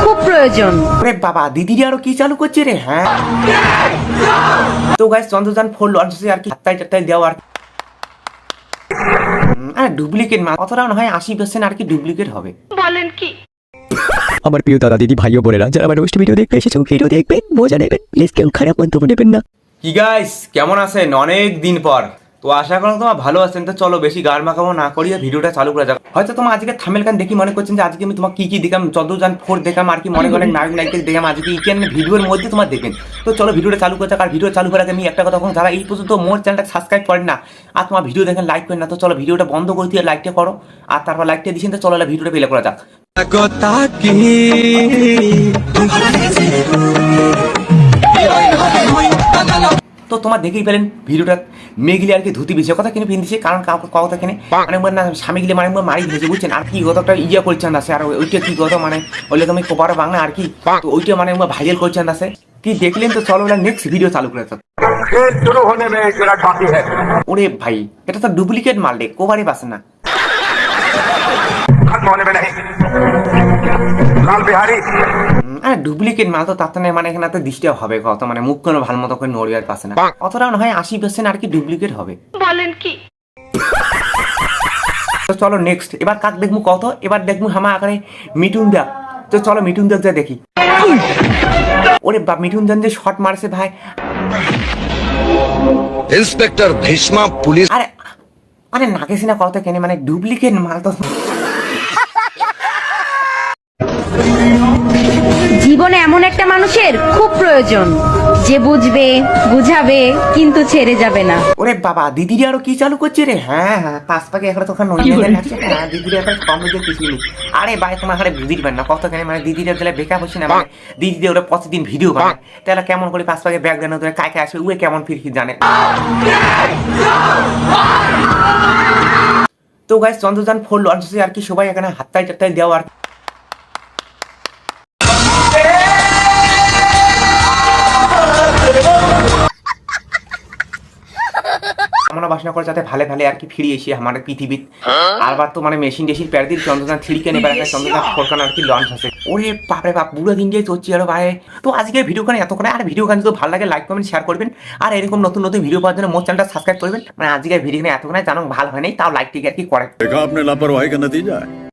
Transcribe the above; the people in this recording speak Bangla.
খুব প্রয়োজন। ওরে বাবা, দিদিরা আরো কি চালু করছে রে? হ্যাঁ তো গাইস, চন্দ্রযান 4 লঞ্চ হচ্ছে আর কি, হাততাই টাততাই দেওয়া আর ডুপ্লিকেট মাল অতটাও না হয়, 80% আর কি ডুপ্লিকেট হবে। বলেন কি? আমার প্রিয় দাদা দিদি ভাই ও বোনেরা, যারা আমার রোস্ট ভিডিও দেখতে এসেছো, ভিডিও দেখবেন, মজা নেবেন, প্লিজ কেউ খারাপ মন্তব্য নেবেন না। কি গাইস, কেমন আছেন? অনেক দিন পর তো আশা করি তোমার ভালো আছেন। তো চলো বেশি গার মাখাবো না করিয়ে ভিডিওটা চালু করা যাক। হয়তো তোমার আজকে থামেল কান দেখি মনে করছেন যে আজকে আমি তোমার কি দেখাম, চন্দ্রযান 4 দেখাম আর কি, মনে করেন নায়ক নায়িকা দেখাম আজকে ইকেন ভিডিওর মধ্যে তোমার দেখবেন। তো চলো ভিডিওটা চালু করতে। আর ভিডিও চালু করার আগে আমি একটা কথা বলবো, যারা এই পর্যন্ত মোর চ্যানেলটা সাবস্ক্রাইব করেন না আর তোমার ভিডিও দেখেন লাইক করেন না, তো চলো ভিডিওটা বন্ধ করে দিয়ে লাইকটা করো আর তারপর লাইকটা দিয়েছেন। তো চলো ভিডিওটা প্লে করা যাক। তো তোমার দেখেই পেলেন ভিডিওটা, মেঘলি আর কি ধুতি বেশি কথা কিনে পিনতেছে, কারণ কথা কিনে মানে না স্বামী গিলে মানে মারি দিয়েছে বুঝছেন। আর কি কতটা ইয়া করছেন আছে, আর ওইটা কি কথা মানে বললে তুমি কোপার বাংলা আর কি, তো ওইটা মানে ভাইরাল করছেন আছে কি দেখলেন। তো চলো নেক্সট ভিডিও চালু করে যাক। ওরে ভাই, এটা তো ডুপ্লিকেট মাল রে, কোবারে বাসে না। ডুপ্লিকেট মাল তো তার মানে এখানে তো দৃষ্টি হবে কত, মানে মুখ কোনো ভালো মতো করে নড়িয়ার পাশে না, অতটাও না হয় 80% আর কি ডুপ্লিকেট হবে। বলেন কি? তো চলো নেক্সট, এবার কাক দেখবো কত, এবার দেখবো হামা আকারে মিঠুন দা। তো চলো মিঠুন দা দেখি। ওরে বা, মিঠুন দান যে শট মারছে ভাই। Inspector Bhishma police. আরে আরে নাগেছি না কত কেনে, মানে ডুপ্লিকেট মাল তো। জীবনে এমন একটা মানুষের খুব প্রয়োজন, যে বুঝবে, বুঝাবে, কিন্তু ছেড়ে যাবে না। ওরে বাবা, দিদিরা আরো কি চালু করছে রে? হ্যাঁ হ্যাঁ, পাঁচ পাকে এখন তখন লাগছে। হ্যাঁ, দিদিরা এখন কম বুঝে কিছুই নেই। আরে ভাই, তোমার হারে বুঝিবেন না কত কেনে, মানে দিদিরা দিলে বেকার হচ্ছে না, মানে দিদিদের ওরা প্রতিদিন ভিডিও বানায়, তাহলে কেমন করে পাঁচ পাকে ব্যাগ দেন ধরে কাকে আসবে, উয়ে কেমন ফিরকি জানে। তো গাইস, চন্দ্রযান 4 লঞ্চ হচ্ছে আর কি, সবাই এখানে হাততাই টাততাই দেওয়া আর আমরা বাসনা করে যাতে ভালো ভালো আর কি ফিরে এসে আমাদের পৃথিবীত। আরবার তো মানে মেশিন টেশিন প্যার দিয়ে চন্দ্রযান 3 কে নেবার একটা চন্দ্রযান 4 কান আর কি লঞ্চ আছে। ওরে বাপরে বাপ, বুড়ো দিন দিয়ে চলছি আরো ভাই। তো আজকে ভিডিও কানে এতক্ষণে, আর ভিডিও কানে যদি ভালো লাগে লাইক কমেন্ট শেয়ার করবেন, আর এরকম নতুন নতুন ভিডিও পাওয়ার জন্য মোর চ্যানেলটা সাবস্ক্রাইব করবেন। মানে আজকে ভিডিও কানে এতক্ষণে জানো ভালো হয় নাই, তাও লাইক টিক আর কি করে। देखा आपने लापरवाही का नतीजा है।